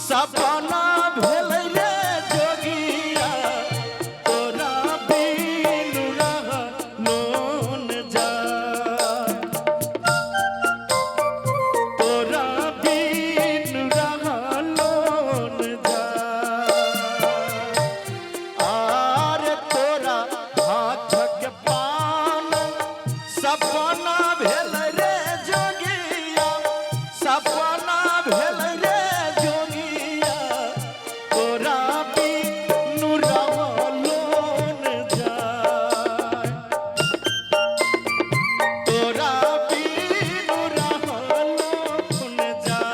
सपना भेल रे जोगिया तोरा बिनु रहलो न जाय तोरा बिनु रहलो न जाय आर तोरा हाथ के पान सपना भेल रे जोगिया सपना भेल रे जोगिया तोरा बिनु रहलो न जाय तोरा बिनु रहलो न जाय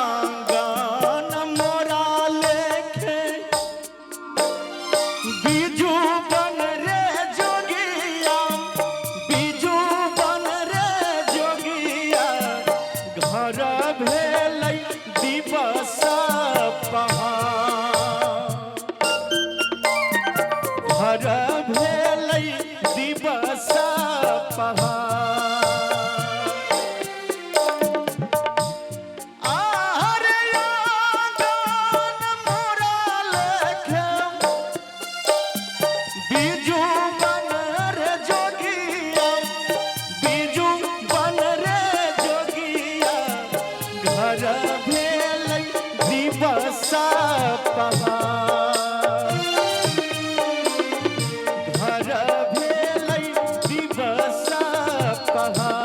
आरयांगन मोरा लेखे बीजू बन रे जोगिया बीजू बन रे जोगिया घर भेलै दिवस पहाड़ घर भेलै दिवस पहाड़ आरयांगन मोरा लेखे बीजू बन रे जोगिया बीजू बन रे जोगिया घर भेलै दिवस पहाड़ घर भेलै दिवस पहाड़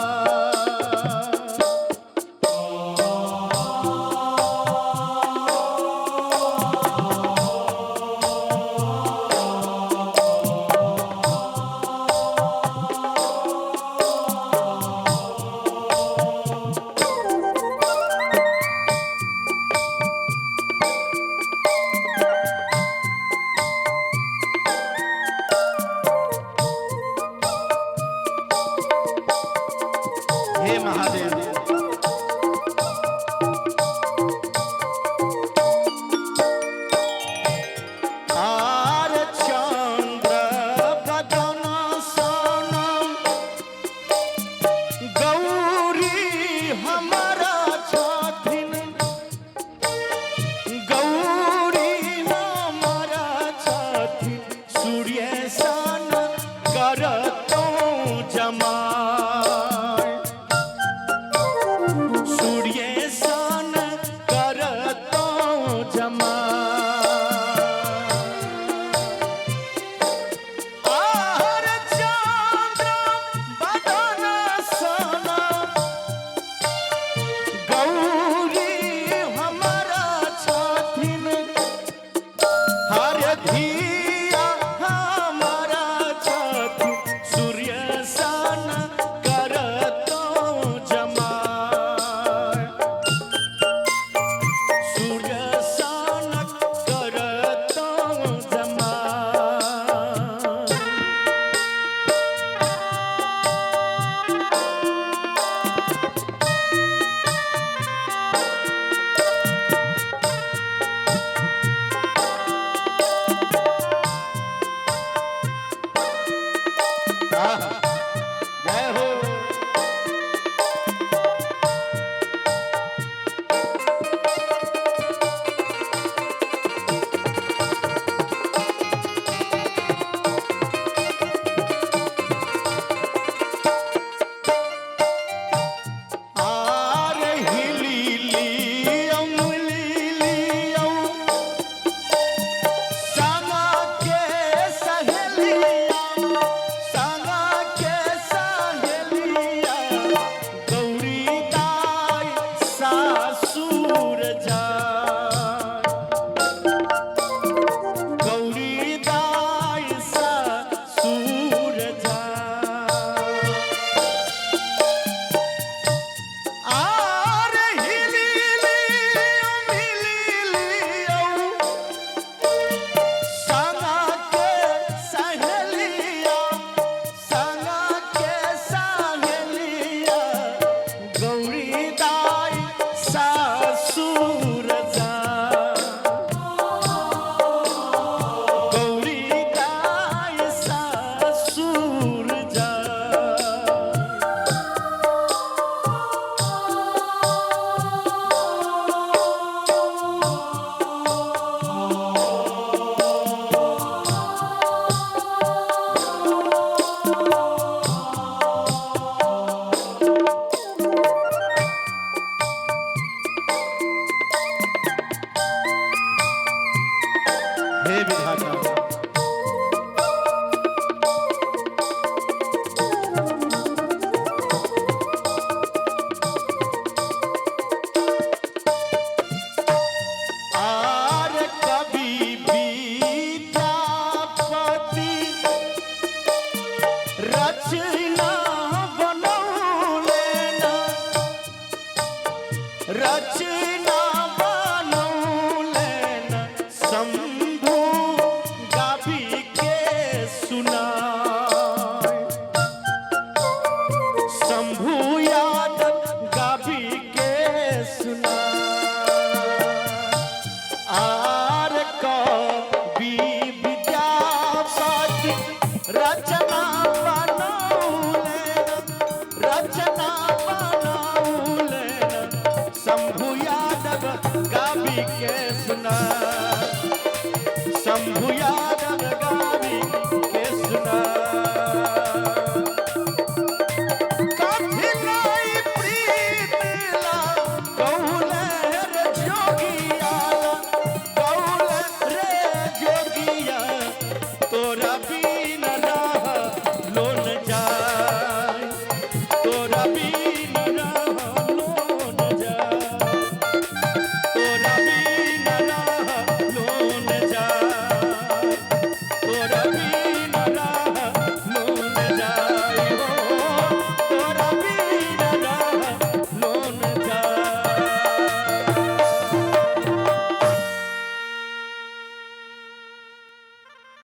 हे महादेव आर चंद्र बदन सनम गौरी हमारा छथिन गौरी हमारा छथिन सूर्य सन करतौ जमाल सूर्य सन करतौ जमाल आर चंद्र बदन सनम गौरी हमारा छथिन हर धिया हमारा छथिन सूर्य सन करतौ जमाल सूर्य सन करतौ जमाल जय हो आर हिली अमली संगा के सहेलिया संगा हे विधाता आर कभी विद्यापति रचना बनौले ना रचना बनौले ना शंभु गाबी के सुनाए शंभु यादव गाबी के सुनाए आर कवि विद्यापति रचना